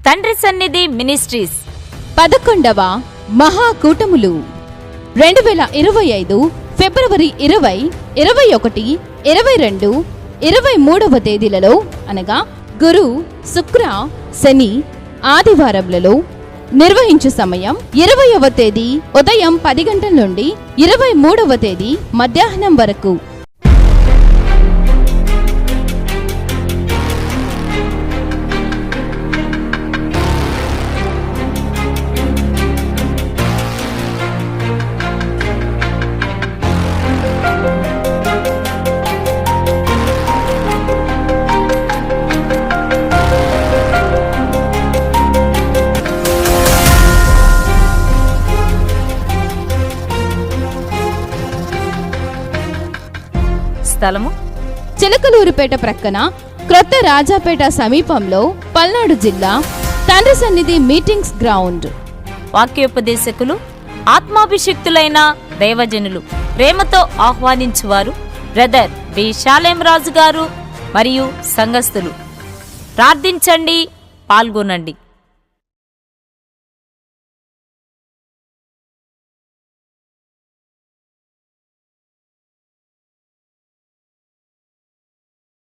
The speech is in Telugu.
తండ్రి సన్నిధి మినిస్ట్రీస్ 11వ మహాకూటములు 2025 ఫిబ్రవరి 20, 21, 22, 23వ తేదీలలో అనగా గురు, శుక్ర, శని ఆదివారములలో నిర్వహించు సమయం 20వ తేదీ ఉదయం 10 గంటల నుండి 23వ తేదీ మధ్యాహ్నం వరకు. స్థలము చిలకలూరుపేట ప్రక్కన క్రొత్త రాజాపేట సమీపంలో పల్నాడు జిల్లా తండ్రి సన్నిధి మీటింగ్స్ గ్రౌండ్. వాక్యోపదేశకులు ఆత్మాభిషిక్తులైన దైవజనులు ప్రేమతో ఆహ్వానించువారు బ్రదర్ బి షాలేం రాజు గారు మరియు సంఘస్థులు. ప్రార్థించండి, పాల్గొనండి.